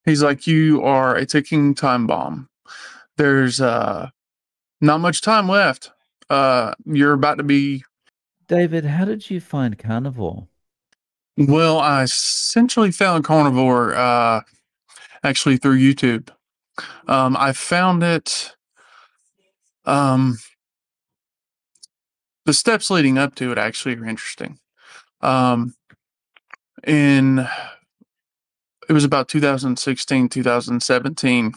He's like, "You are a ticking time bomb. There's not much time left. You're about to be." David, how did you find Carnivore? Well, I essentially found Carnivore actually through YouTube. I found it. Um, the steps leading up to it actually are interesting. Um, in It was about 2016, 2017.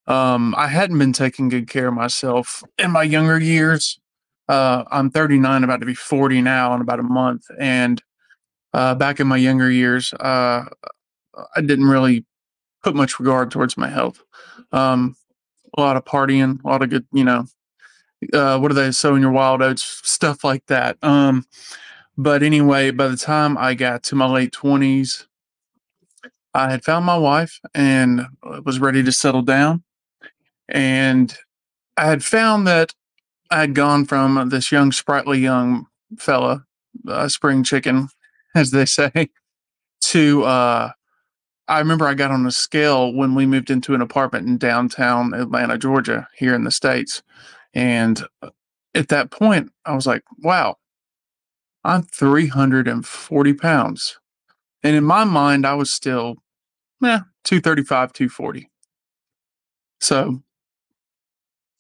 I hadn't been taking good care of myself in my younger years. I'm 39, about to be 40 now in about a month. And back in my younger years, I didn't really put much regard towards my health. Um, a lot of partying, a lot of good, what are they, sowing your wild oats, stuff like that. But anyway, by the time I got to my late 20s, I had found my wife and was ready to settle down. And I had found that I had gone from this young, sprightly young fella, spring chicken, as they say, to I remember I got on a scale when we moved into an apartment in downtown Atlanta, Georgia, here in the States. And at that point, I was like, wow, I'm 340 pounds. And in my mind, I was still, 235, 240. So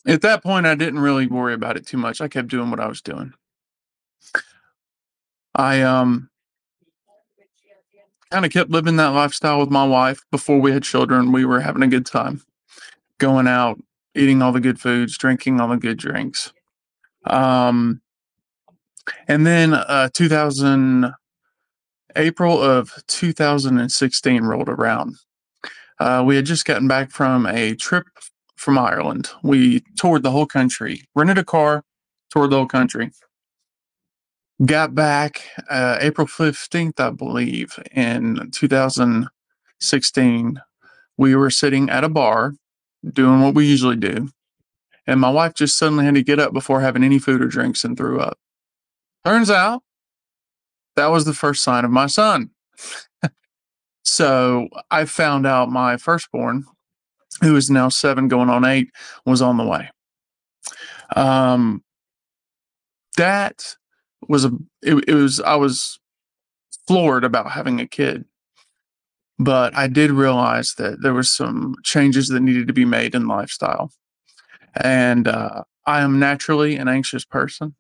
at that point, I didn't really worry about it too much. I kept doing what I was doing. I kind of kept living that lifestyle with my wife before we had children. We were having a good time, going out, eating all the good foods, drinking all the good drinks. Um, and then 2000 April of 2016 rolled around. We had just gotten back from a trip from Ireland. We toured the whole country, rented a car, toured the whole country. Got back April 15th, I believe, in 2016. We were sitting at a bar doing what we usually do. And my wife just suddenly had to get up before having any food or drinks and threw up. Turns out that was the first sign of my son. So I found out my firstborn, who is now 7 going on 8, was on the way. Um, that was it was I was floored about having a kid, but I did realize that there was some changes that needed to be made in lifestyle. And I am naturally an anxious person.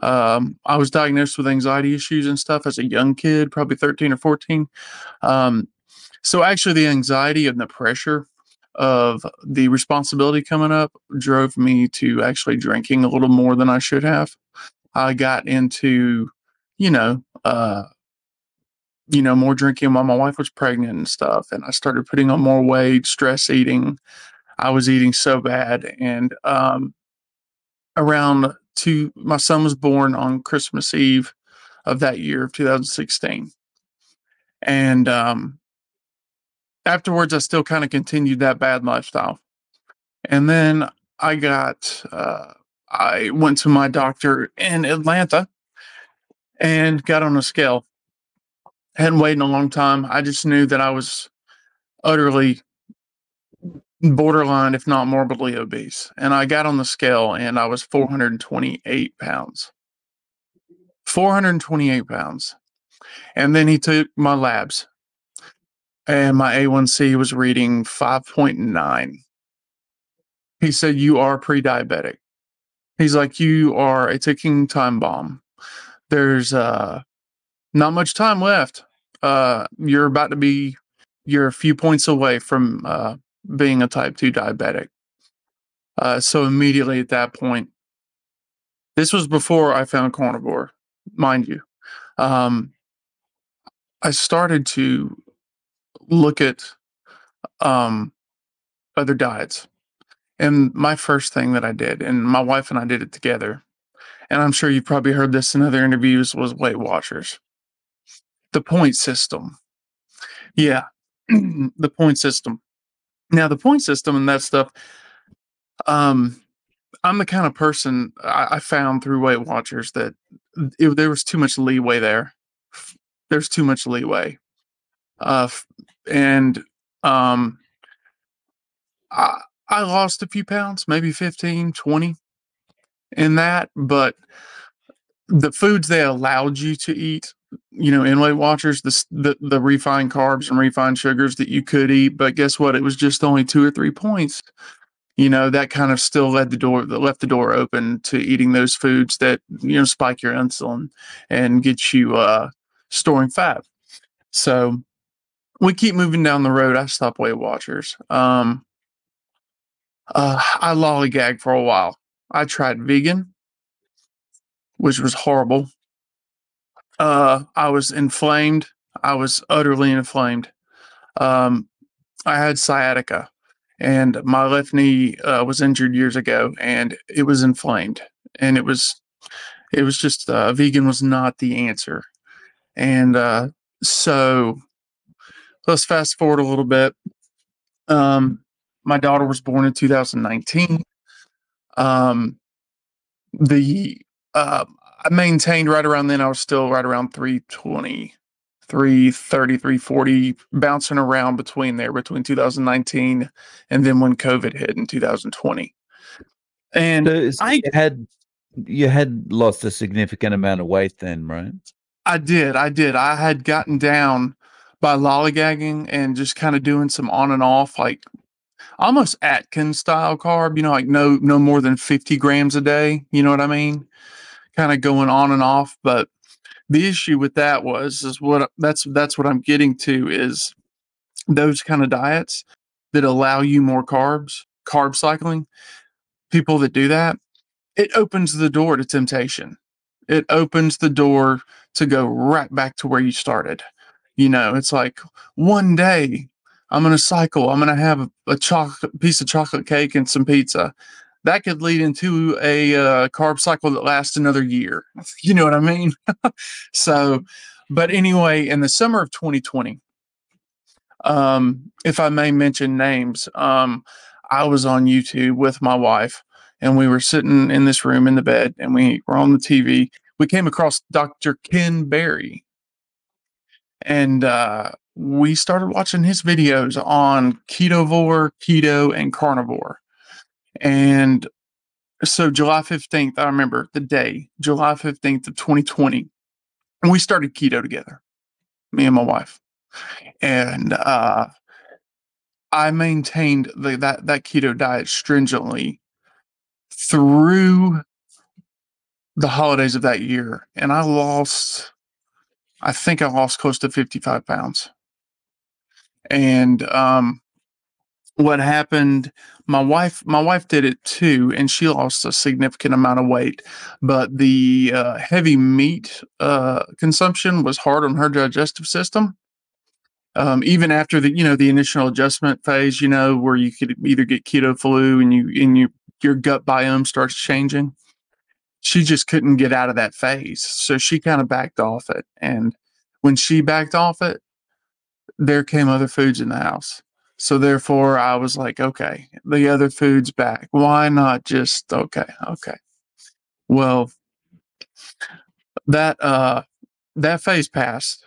I was diagnosed with anxiety issues and stuff as a young kid, probably 13 or 14. Um, so actually, the anxiety and the pressure of the responsibility coming up drove me to actually drinking a little more than I should have. I got into, you know, uh, more drinking while my wife was pregnant and stuff, and I started putting on more weight, stress eating. I was eating so bad, and around my son was born on Christmas Eve of that year of 2016. And afterwards, I still kind of continued that bad lifestyle. And then I got, I went to my doctor in Atlanta and got on a scale. Hadn't waited a long time. I just knew that I was utterly borderline, if not morbidly obese. And I got on the scale and I was 428 pounds. 428 pounds. And then he took my labs and my A1C was reading 5.9. He said, "You are pre diabetic." He's like, "You are a ticking time bomb. There's not much time left. You're about to be, you're a few points away from being a type 2 diabetic." So immediately at that point, this was before I found carnivore, mind you. Um, I started to look at um, other diets. And my first thing that I did, and my wife and I did it together, and I'm sure you've probably heard this in other interviews, was Weight Watchers. The point system. Yeah. The point system. Now, the point system and that stuff, um, I'm the kind of person I found through Weight Watchers that there was too much leeway there. There's too much leeway. And Um, I, I lost a few pounds, maybe 15, 20 in that, but the foods they allowed you to eat, in Weight Watchers, the refined carbs and refined sugars that you could eat, but guess what? It was just only 2 or 3 points. That kind of still left the door open to eating those foods that, spike your insulin and get you storing fat. So we keep moving down the road. I stopped Weight Watchers. I lollygagged for a while. I tried vegan, which was horrible. I was inflamed. I was utterly inflamed. Um, I had sciatica, and my left knee was injured years ago, and it was inflamed, and it was just vegan was not the answer. And so let's fast forward a little bit. Um, my daughter was born in 2019. Um, the I maintained right around then. I was still right around 320, 330, 340, bouncing around between 2019 and then when COVID hit in 2020. And So I you had lost a significant amount of weight then, right? I did. I had gotten down by lollygagging and just kind of doing some on and off, like almost Atkins style carb, like no more than 50 grams a day. You know what I mean? Kind of going on and off. But the issue with that is what that's what I'm getting to is those kind of diets that allow you more carbs, carb cycling, people that do that, it opens the door to temptation. It opens the door to go right back to where you started. It's like one day I'm going to cycle, I'm going to have a chocolate piece of chocolate cake and some pizza. That could lead into a carb cycle that lasts another year. You know what I mean? So, but anyway, in the summer of 2020, if I may mention names, I was on YouTube with my wife, and we were sitting in this room in the bed, and we were on the TV. We came across Dr. Ken Berry, and we started watching his videos on keto, and carnivore. And so July 15th, I remember the day, July 15th of 2020, and we started keto together, me and my wife. And I maintained that keto diet stringently through the holidays of that year, and I think I lost close to 55 pounds. And what happened? My wife did it too, and she lost a significant amount of weight. But the heavy meat consumption was hard on her digestive system. Even after the initial adjustment phase, where you could either get keto flu and your gut biome starts changing, she just couldn't get out of that phase. So she kind of backed off it. And when she backed off it, there came other foods in the house. So therefore I was like, okay, the other food's back. Why not just okay. Well, that phase passed,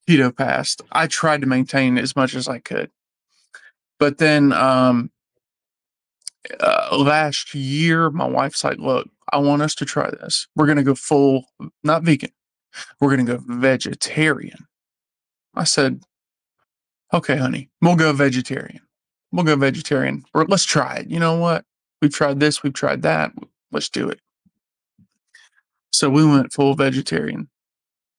keto passed. I tried to maintain as much as I could. But then last year my wife's like, look, I want us to try this. We're gonna go full, not vegan. We're gonna go vegetarian. I said, okay, honey, we'll go vegetarian. We'll go vegetarian. Or let's try it. You know what? We've tried this, we've tried that. Let's do it. So we went full vegetarian.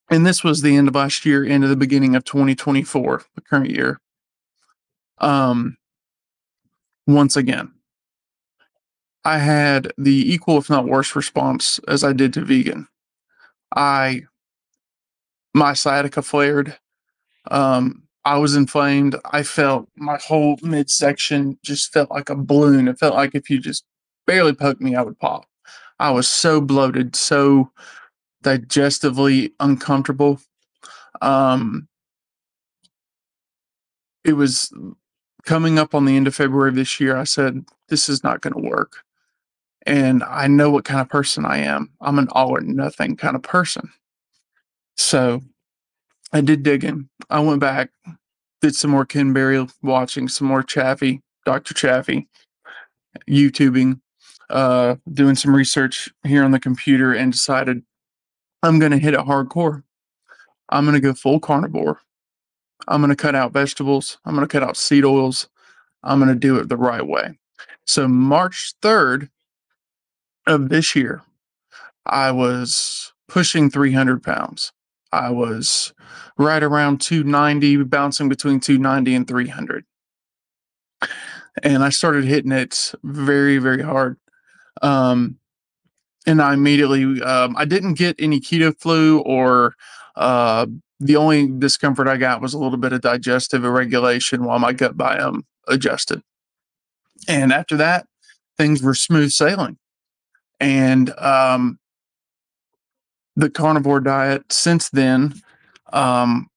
And this was the end of last year, into the beginning of 2024, the current year. Um, Once again, I had the equal, if not worse, response as I did to vegan. I My sciatica flared. I was inflamed. I felt my whole midsection just felt like a balloon. It felt like if you just barely poked me, I would pop. I was so bloated, so digestively uncomfortable. Um, it was coming up on the end of February of this year. I said, this is not going to work. And I know what kind of person I am. I'm an all or nothing kind of person. So I did digging. I went back, did some more Ken Berry watching, some more Chaffee, Dr. Chaffee, YouTubing, doing some research here on the computer, and decided I'm going to hit it hardcore. I'm going to go full carnivore. I'm going to cut out vegetables. I'm going to cut out seed oils. I'm going to do it the right way. So, March 3rd of this year, I was pushing 300 pounds. I was right around 290, bouncing between 290 and 300. And I started hitting it very, very hard. Um, and I immediately, I didn't get any keto flu or uh, the only discomfort I got was a little bit of digestive irregulation while my gut biome adjusted. And after that, things were smooth sailing. And the carnivore diet since then um,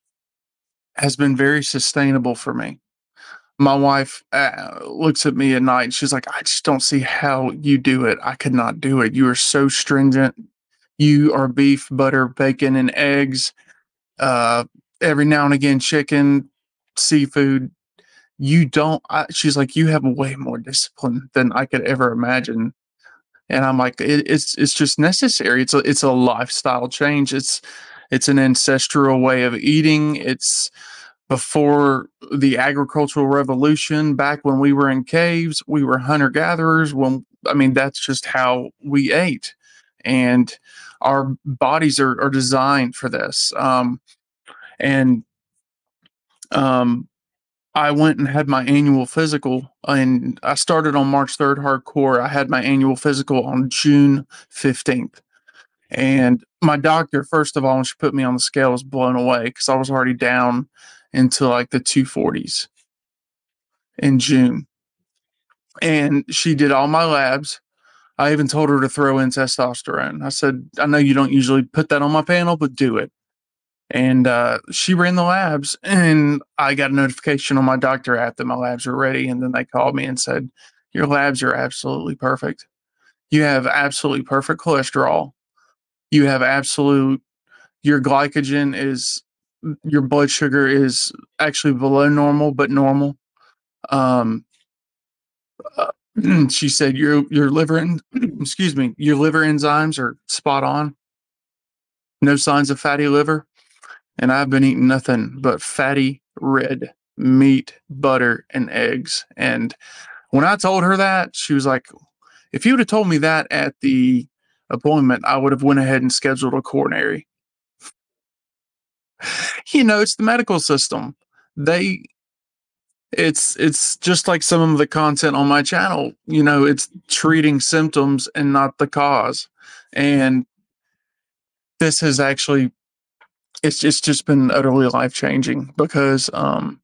has been very sustainable for me. My wife looks at me at night and she's like, I just don't see how you do it. I could not do it. You are so stringent. You are beef, butter, bacon, and eggs. Uh, every now and again, chicken, seafood. You don't, she's like, you have way more discipline than I could ever imagine. And I'm like, it's just necessary. It's a lifestyle change. It's an ancestral way of eating. It's before the agricultural revolution, back when we were in caves, we were hunter gatherers. When I mean, that's just how we ate, and our bodies are designed for this. And um, I went and had my annual physical, and I started on March 3rd hardcore. I had my annual physical on June 15th. And my doctor, first of all, when she put me on the scale, was blown away because I was already down into like the 240s in June. And she did all my labs. I even told her to throw in testosterone. I said, I know you don't usually put that on my panel, but do it. And she ran the labs, and I got a notification on my doctor app that my labs were ready. And then they called me and said, your labs are absolutely perfect. You have absolutely perfect cholesterol. You have absolute, your glycogen is, your blood sugar is actually below normal, but normal. Um, uh, she said your liver, excuse me, your liver enzymes are spot on. No signs of fatty liver. And I've been eating nothing but fatty red meat, butter, and eggs. And when I told her that, she was like, if you would have told me that at the appointment, I would have went ahead and scheduled a coronary. It's the medical system. They it's just like some of the content on my channel. It's treating symptoms and not the cause. And this has actually, it's just been utterly life changing because I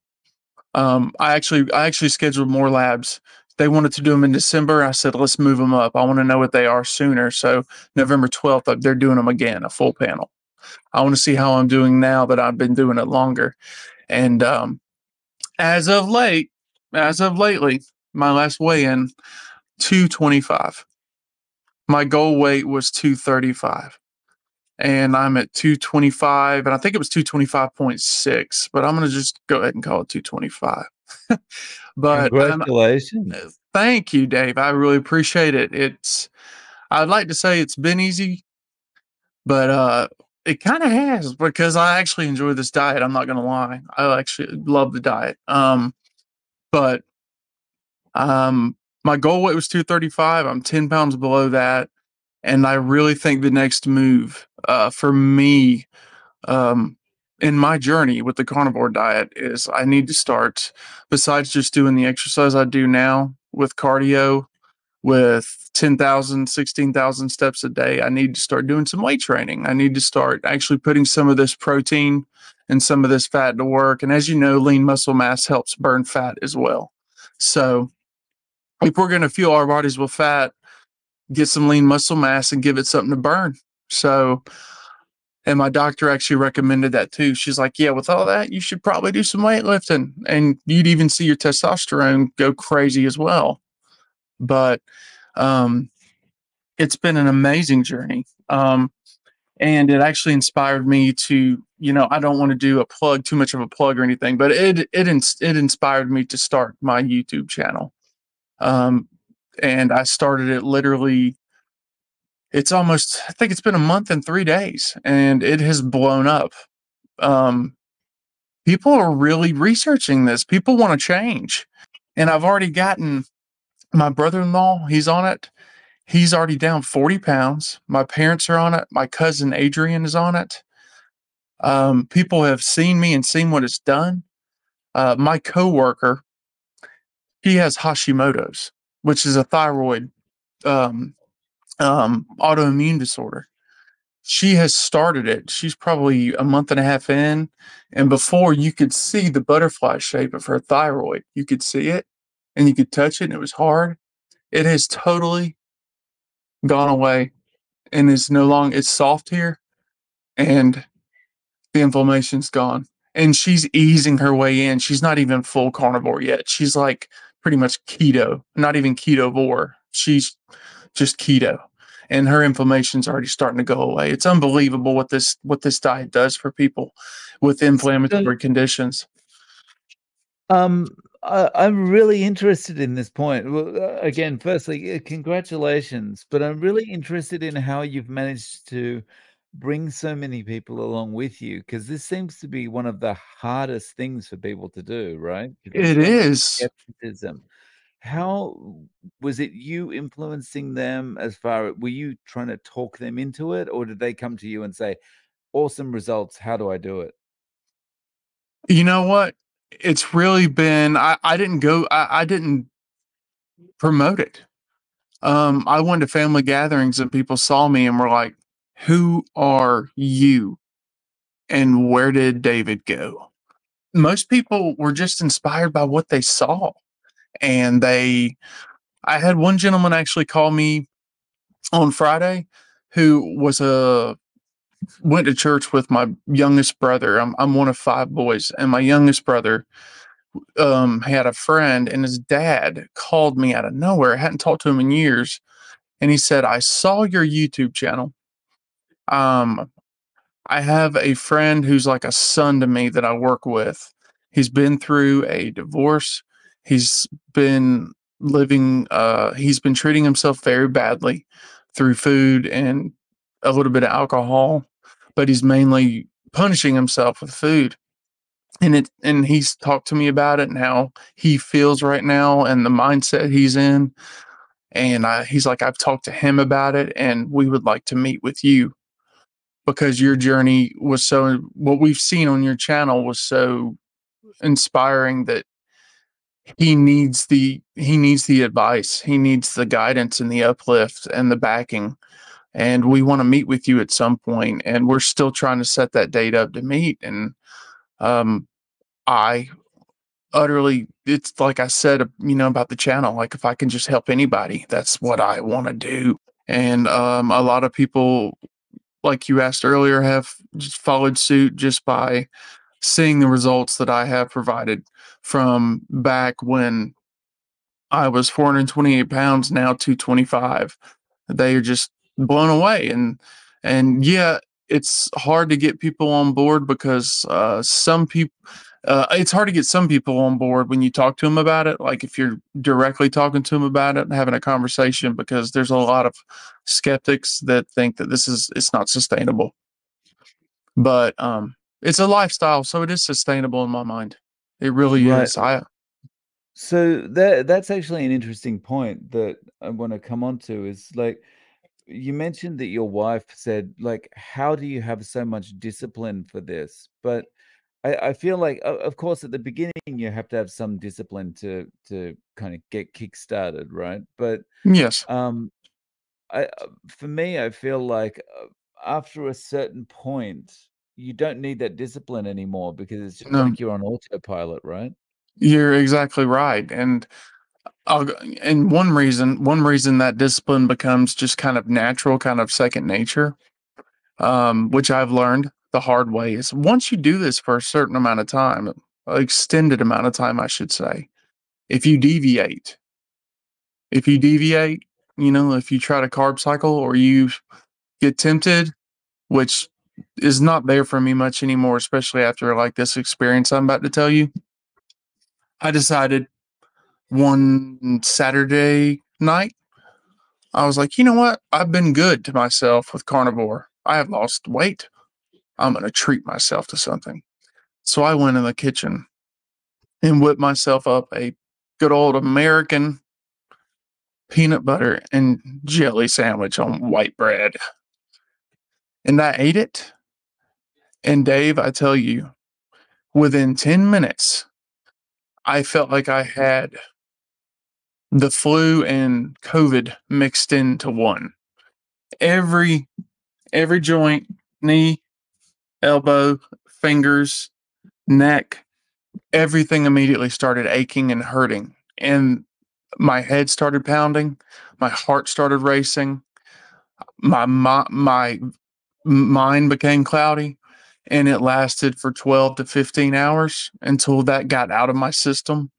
actually scheduled more labs. They wanted to do them in December. I said, let's move them up. I want to know what they are sooner. So November 12th, they're doing them again, a full panel. I want to see how I'm doing now that I've been doing it longer. And as of late, as of lately, my last weigh-in, 225. My goal weight was 235. And I'm at 225, and I think it was 225.6, but I'm going to just go ahead and call it 225. But Congratulations. thank you, Dave. I really appreciate it. I'd like to say it's been easy, but it kind of has because I actually enjoy this diet. I'm not going to lie. I actually love the diet. But my goal weight was 235. I'm 10 pounds below that. And I really think the next move for me um, in my journey with the carnivore diet is I need to start, besides just doing the exercise I do now with cardio, with 10,000, 16,000 steps a day, I need to start doing some weight training. I need to start actually putting some of this protein and some of this fat to work. And as you know, lean muscle mass helps burn fat as well. So if we're going to fuel our bodies with fat, get some lean muscle mass and give it something to burn. So, and my doctor actually recommended that too. She's like, yeah, with all that, you should probably do some weightlifting and you'd even see your testosterone go crazy as well. But um, it's been an amazing journey. and it actually inspired me to, I don't want to do a plug, too much of a plug or anything, but it inspired me to start my YouTube channel. Um, and I started it literally. It's almost, I think it's been a month and 3 days, and it has blown up. Um, People are really researching this. People want to change, and I've already gotten my brother-in-law. He's on it. He's already down 40 pounds. My parents are on it. My cousin Adrian is on it. People have seen me and seen what it's done. My coworker, he has Hashimoto's, which is a thyroid um, autoimmune disorder. She has started it. She's probably a month and a half in, and before you could see the butterfly shape of her thyroid. You could see it, and you could touch it, and it was hard. It has totally gone away and is no longer. It's soft here, and the inflammation's gone. And she's easing her way in. She's not even full carnivore yet. She's like pretty much keto, not even ketovore. She's just keto. And her inflammation's already starting to go away. It's unbelievable what this diet does for people with So, inflammatory conditions. um, I'm really interested in this point. Well, again, firstly, congratulations, but I'm really interested in how you've managed to bring so many people along with you, because this seems to be one of the hardest things for people to do, right? Because there's It so much is. skepticism. How was it you influencing them as far were you trying to talk them into it, or did they come to you and say, "Awesome results, how do I do it?" You know what? It's really been I didn't promote it. I went to family gatherings and people saw me and were like, "Who are you? And where did David go?" Most people were just inspired by what they saw. And I had one gentleman actually call me on Friday who went to church with my youngest brother. I'm one of five boys, and my youngest brother had a friend, and his dad called me out of nowhere. I hadn't talked to him in years, and he said, "I saw your YouTube channel. Um, I have a friend who's like a son to me that I work with. He's been through a divorce. He's been he's been treating himself very badly through food and a little bit of alcohol, but he's mainly punishing himself with food. And he's talked to me about it and how he feels right now and the mindset he's in. And he's like, I've talked to him about it, and we would like to meet with you because your journey was so what we've seen on your channel was so inspiring that he needs the advice, he needs the guidance and the uplift and the backing, and we want to meet with you at some point, and we're still trying to set that date up to meet. And um I utterly, it's like I said, about the channel, like if I can just help anybody, that's what I want to do. And a lot of people, like you asked earlier, have just followed suit just by seeing the results that I have provided from back when I was 428 pounds, now 225. They are just blown away. And yeah, it's hard to get people on board because some people, it's hard to get some people on board when you talk to them about it. Like if you're directly talking to them about it and having a conversation, because there's a lot of skeptics that think that it's not sustainable. But it's a lifestyle, so it is sustainable in my mind. It really Right. is. I So that's actually an interesting point that I wanna come on to is, like, you mentioned that your wife said, like, "How do you have so much discipline for this?" But I feel like, o of course, at the beginning, you have to have some discipline to kinda get kick-started, right? But, Yes. um, for me, I feel like, after a certain point, you don't need that discipline anymore because it's just No, like you're on autopilot, right? you're exactly right. And I'll go, and one reason that discipline becomes just kind of natural, kind of second nature, which I've learned the hard way, is once you do this for a certain amount of time, extended amount of time, I should say, if you deviate, if you deviate, if you try to carb cycle or you get tempted, which is not there for me much anymore, especially after like this experience I'm about to tell you. I decided one Saturday night, I was like, you know what? I've been good to myself with carnivore. I have lost weight. I'm going to treat myself to something. So I went in the kitchen and whipped myself up a good old American peanut butter and jelly sandwich on white bread. And I ate it. And Dave, I tell you, within 10 minutes, I felt like I had the flu and COVID mixed into one. Every every joint, knee, elbow, fingers, neck, everything immediately started aching and hurting. And my head started pounding, my heart started racing, my mind became cloudy, and it lasted for 12 to 15 hours until that got out of my system.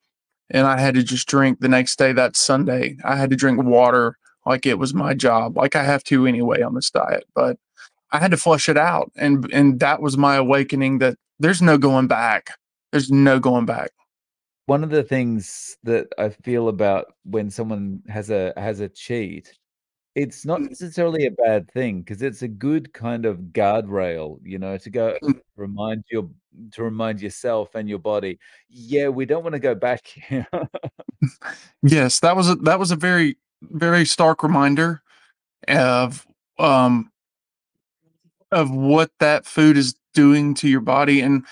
And I had to just drink the next day. That Sunday, I had to drink water like it was my job, like I have to anyway on this diet. But I had to flush it out, and that was my awakening that there's no going back. There's no going back. One of the things that I feel about when someone has a cheat, it's not necessarily a bad thing because it's a good kind of guardrail, you know, to go remind your to remind yourself and your body, yeah, we don't want to go back here. Yes, that was a very very stark reminder of um of what that food is doing to your body, and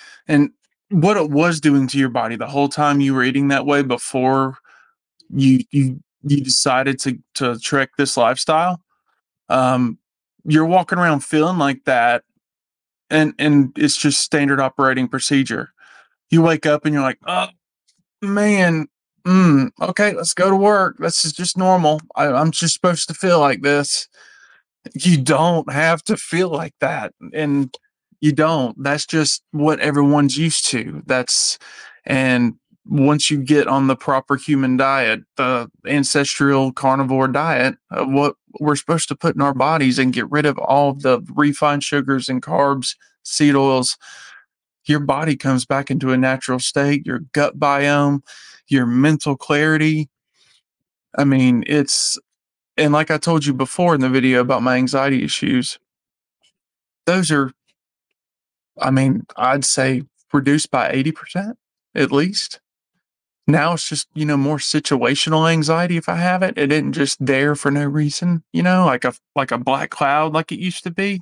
what it was doing to your body the whole time you were eating that way before you decided to trek this lifestyle. Um, you're walking around feeling like that, and it's just standard operating procedure. You wake up and you're like, oh man, okay, let's go to work. This is just normal. I'm just supposed to feel like this. You don't have to feel like that, and you don't. That's just what everyone's used to. That's and once you get on the proper human diet, the ancestral carnivore diet, what we're supposed to put in our bodies and get rid of all the refined sugars and carbs, seed oils, your body comes back into a natural state, your gut biome, your mental clarity. I mean, it's and like I told you before in the video about my anxiety issues, those are, I mean, I'd say reduced by 80% at least. Now it's just, more situational anxiety if I have it. It isn't just there for no reason, like a black cloud like it used to be.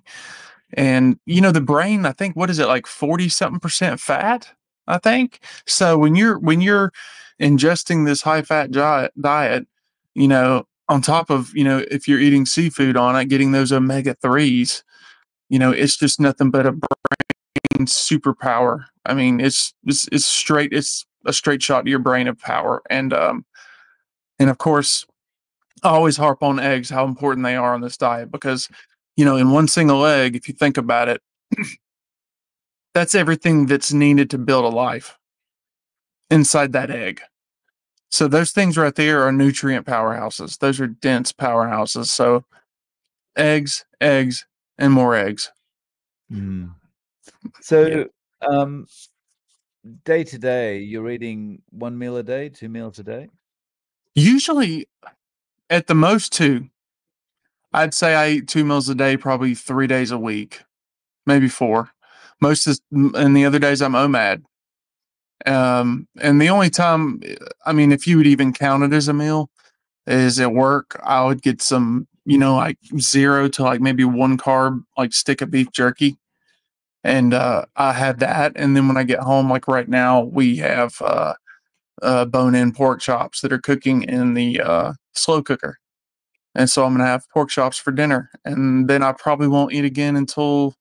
And the brain, I think what is it like 40 something percent fat, I think. So when you're ingesting this high fat diet, on top of, if you're eating seafood on it, getting those omega 3s, it's just nothing but a superpower. I mean, it's straight. It's a straight shot to your brain of power. And of course, I always harp on eggs, how important they are on this diet because, in one single egg, if you think about it, that's everything that's needed to build a life inside that egg. So those things right there are nutrient powerhouses. Those are dense powerhouses. So eggs, and more eggs. Mm. Yeah. So, day to day, you're eating one meal a day, two meals a day? Usually, at the most two. I'd say I eat 2 meals a day, probably 3 days a week, maybe four. And the other days I'm OMAD. And the only time, I mean, if you would even count it as a meal, is at work. I would get some, like 0 to like maybe 1 carb, like stick of beef jerky. And I have that. And then when I get home, like right now, we have bone in pork chops that are cooking in the slow cooker. And so I'm gonna have pork chops for dinner, and then I probably won't eat again until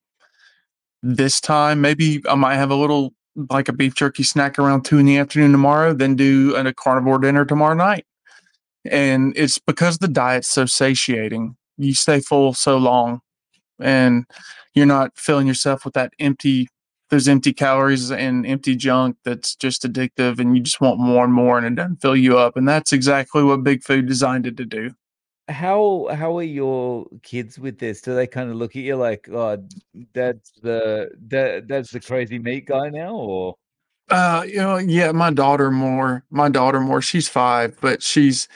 this time. Maybe I might have a little like a beef jerky snack around 2 in the afternoon tomorrow, then do a carnivore dinner tomorrow night. And it's because the diet's so satiating. You stay full so long, and you're not filling yourself with those empty calories and empty junk that's just addictive, and you just want more and more, and it doesn't fill you up. And that's exactly what big food designed it to do. how are your kids with this? Do they kind of look at you like, oh, that's the crazy meat guy now, or Yeah, my daughter more. She's 5, but she's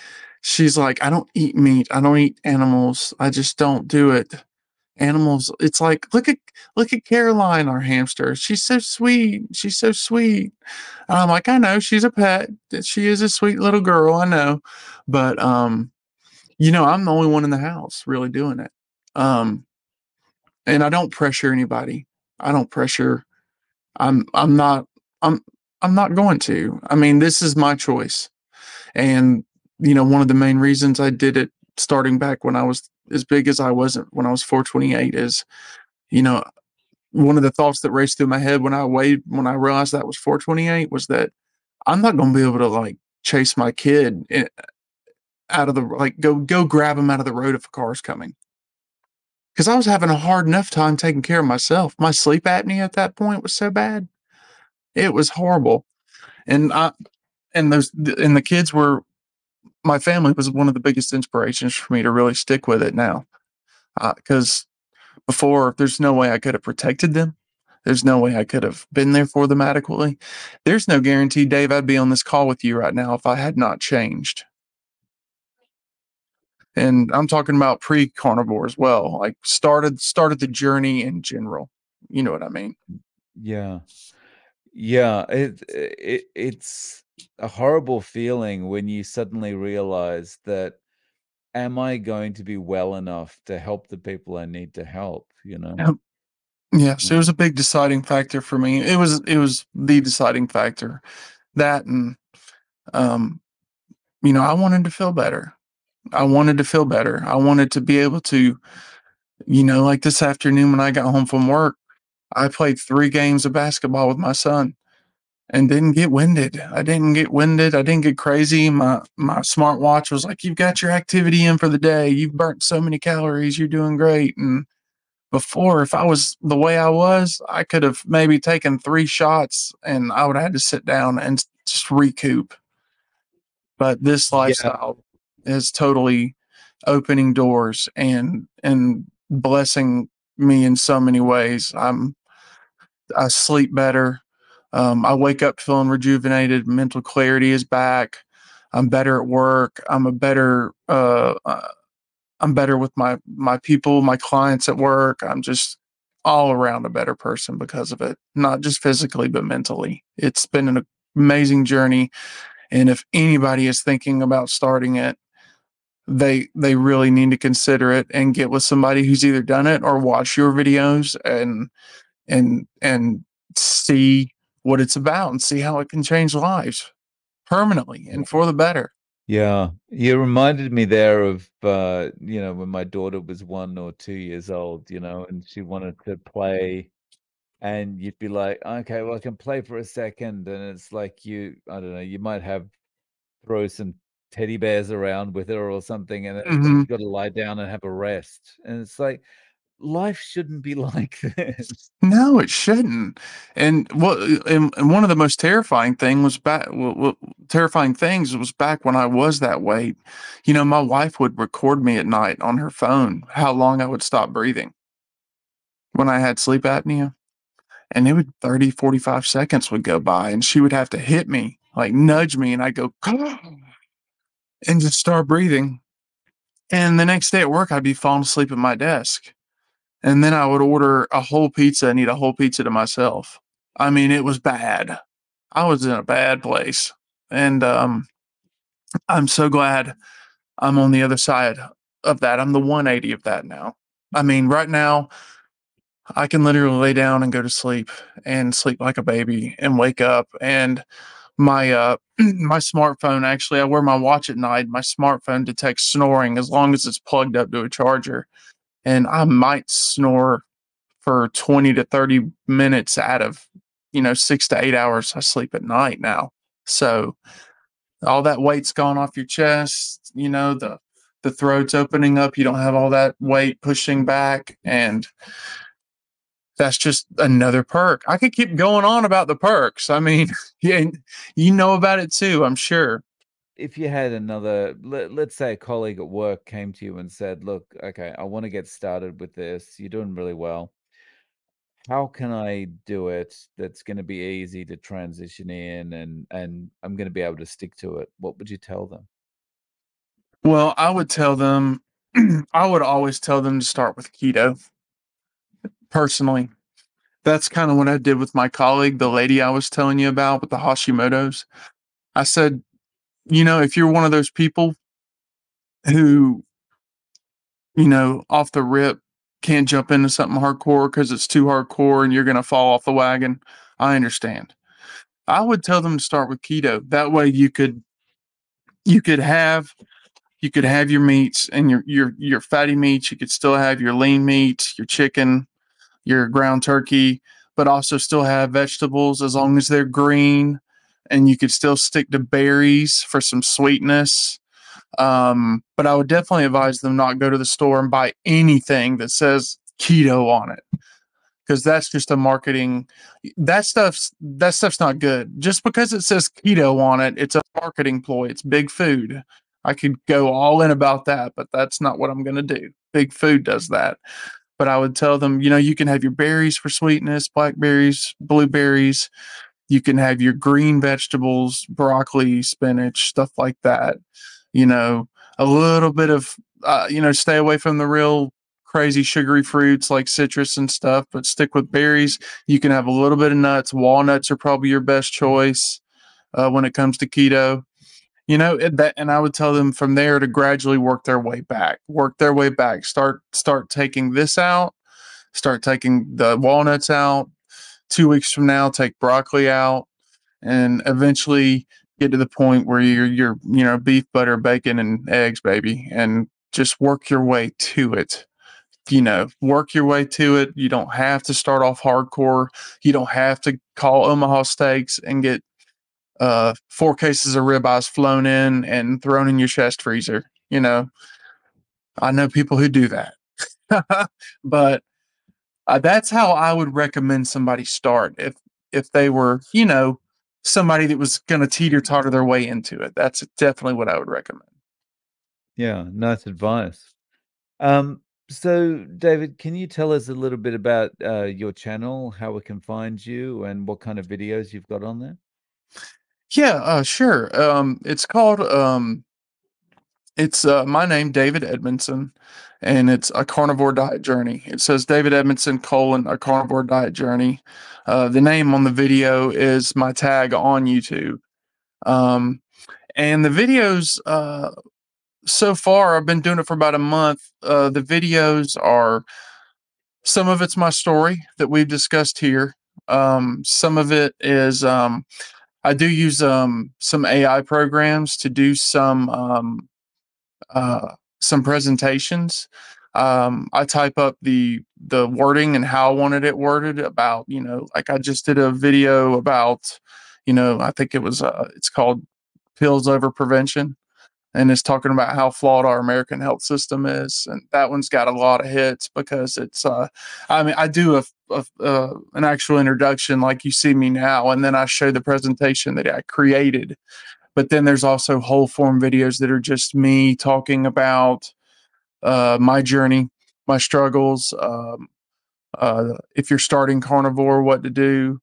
like, I don't eat meat. I don't eat animals. I just don't do it. Animals, it's like, look at Caroline, our hamster. She's so sweet. She's so sweet. And I'm like, I know she's a pet. She is a sweet little girl. I know, but I'm the only one in the house really doing it. Um, and I don't pressure anybody. I don't pressure. I'm not. I'm I'm not going to. I mean, this is my choice. And one of the main reasons I did it starting back when I was as big as I wasn't when I was 428 is, you know, one of the thoughts that raced through my head when I realized that was 428 was that I'm not going to be able to like chase my kid out of the like go grab him out of the road if a car's coming. Because I was having a hard enough time taking care of myself. My sleep apnea at that point was so bad. It was horrible. And I and the kids were my family was one of the biggest inspirations for me to really stick with it now. Because before, there's no way I could have protected them. There's no way I could have been there for them adequately. There's no guarantee, Dave, I'd be on this call with you right now if I had not changed. And I'm talking about pre-carnivore as well. Like started the journey in general. You know what I mean? yeah, yeah. It's a horrible feeling when you suddenly realize that, am I going to be well enough to help the people I need to help? You know? Yep. Yes, it Mm. was a big deciding factor for me. It was the deciding factor. That and um, I wanted to feel better. I wanted to feel better. I wanted to be able to, like this afternoon when I got home from work, I played 3 games of basketball with my son and didn't get winded. I didn't get winded. I didn't get crazy. My smartwatch was like, "You've got your activity in for the day. You've burnt so many calories. You're doing great." And before, if I was the way I was, I could have maybe taken 3 shots and I would have had to sit down and just recoup. But this Yeah, lifestyle is totally opening doors and blessing me in so many ways. I sleep better. I wake up feeling rejuvenated. Mental clarity is back. I'm better at work. I'm better with my people, my clients at work. I'm just all around a better person because of it, not just physically but mentally. It's been an amazing journey, and if anybody is thinking about starting it, they really need to consider it and get with somebody who's either done it or watch your videos and see what it's about and see how it can change lives permanently and for the better. yeah. You reminded me there of when my daughter was 1 or 2 years old, and she wanted to play, and you'd be like, okay, well, I can play for a second, and it's like I don't know, you might have throw some teddy bears around with her or something, and then it's like Hmm. you got to lie down and have a rest, and it's like life shouldn't be like this. No, it shouldn't. And one of the most terrifying thing was terrifying things was back when I was that weight. My wife would record me at night on her phone how long I would stop breathing when I had sleep apnea. And it would 30, 45 seconds would go by and she would have to hit me, like nudge me, and I'd go and just start breathing. And the next day at work, I'd be falling asleep at my desk. And then I would order a whole pizza and eat a whole pizza to myself. I mean, it was bad. I was in a bad place. And I'm so glad I'm on the other side of that. I'm the 180 of that now. I mean, right now, I can literally lay down and go to sleep and sleep like a baby and wake up. And my my smartphone, actually, I wear my watch at night. My smartphone detects snoring as long as it's plugged up to a charger. And I might snore for 20 to 30 minutes out of 6 to 8 hours I sleep at night now. So all that weight's gone off your chest, the throat's opening up, you don't have all that weight pushing back, and that's just another perk. I could keep going on about the perks. I mean, yeah, you know about it too, I'm sure. if you had another, let's say a colleague at work came to you and said, "Look, okay, I want to get started with this. You're doing really well. How can I do it that's going to be easy to transition in and I'm going to be able to stick to it?" What would you tell them? Well, I would tell them, I would always tell them to start with keto personally. That's kind of what I did with my colleague, the lady I was telling you about with the Hashimoto's. I said, if you're one of those people who, off the rip can't jump into something hardcore because it's too hardcore and you're going to fall off the wagon, I understand. I would tell them to start with keto. That way you could have your meats and your fatty meats. You could still have your lean meats, your chicken, your ground turkey, but also still have vegetables as long as they're green. And you could still stick to berries for some sweetness. But I would definitely advise them not go to the store and buy anything that says keto on it because that's just a marketing. That stuff's not good. Just because it says keto on it, it's a marketing ploy. It's big food. I could go all in about that, but that's not what I'm going to do. Big food does that. But I would tell them, you can have your berries for sweetness, blackberries, blueberries. You can have your green vegetables, broccoli, spinach, stuff like that. You know, a little bit of, stay away from the real crazy sugary fruits like citrus and stuff, but stick with berries. You can have a little bit of nuts. Walnuts are probably your best choice when it comes to keto. And I would tell them from there to gradually work their way back. Start taking this out, start taking the walnuts out. 2 weeks from now, take broccoli out, and eventually get to the point where you're beef, butter, bacon, and eggs, baby, and just work your way to it. Work your way to it. You don't have to start off hardcore. You don't have to call Omaha Steaks and get 4 cases of ribeyes flown in and thrown in your chest freezer. I know people who do that, but that's how I would recommend somebody start if they were, somebody that was going to teeter totter their way into it. That's definitely what I would recommend. Yeah, nice advice. Um, so David, can you tell us a little bit about your channel, how we can find you, and what kind of videos you've got on there? Yeah, sure. It's my name, David Edmondson, and it's a carnivore diet journey. It says David Edmondson colon a carnivore diet journey. The name on the video is my tag on YouTube. Um, and the videos, so far, I've been doing it for about a month. The videos are some of it's my story that we've discussed here. Some of it is I do use some AI programs to do some presentations. I type up the wording and how I wanted it worded about, like I just did a video about, I think it's called pills over prevention, and it's talking about how flawed our American health system is, and that one's got a lot of hits because I mean, I do an actual introduction like you see me now, and then I show the presentation that I created. But then there's also whole form videos that are just me talking about my journey, my struggles. If you're starting carnivore, what to do,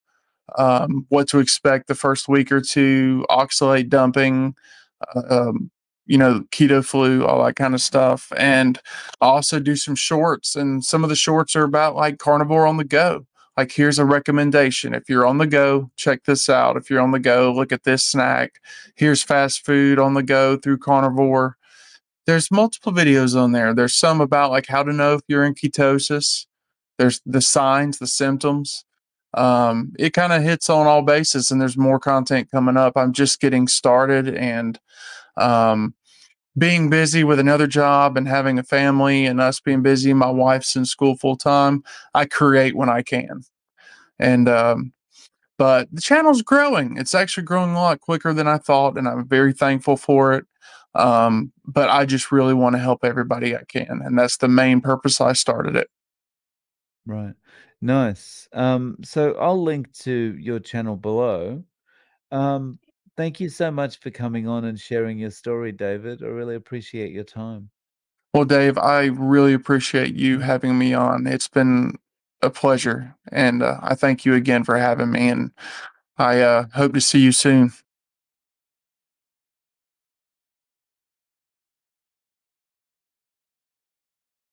what to expect the first week or two, oxalate dumping, um, keto flu, all that kind of stuff. And I also do some shorts, and some of the shorts are about like carnivore on the go. Like, here's a recommendation. If you're on the go, check this out. If you're on the go, look at this snack. Here's fast food on the go through carnivore. There's multiple videos on there. There's some about like how to know if you're in ketosis. There's the signs, the symptoms. It kind of hits on all bases, and there's more content coming up. I'm just getting started, and um, being busy with another job and having a family, and us being busy, my wife's in school full time. I create when I can, and but the channel's growing. It's actually growing a lot quicker than I thought, and I'm very thankful for it. But I just really want to help everybody I can, and that's the main purpose I started it. Right. Nice. So I'll link to your channel below. Um, Thank you so much for coming on and sharing your story, David. I really appreciate your time. Well, Dave, I really appreciate you having me on. It's been a pleasure, and I thank you again for having me. And I hope to see you soon.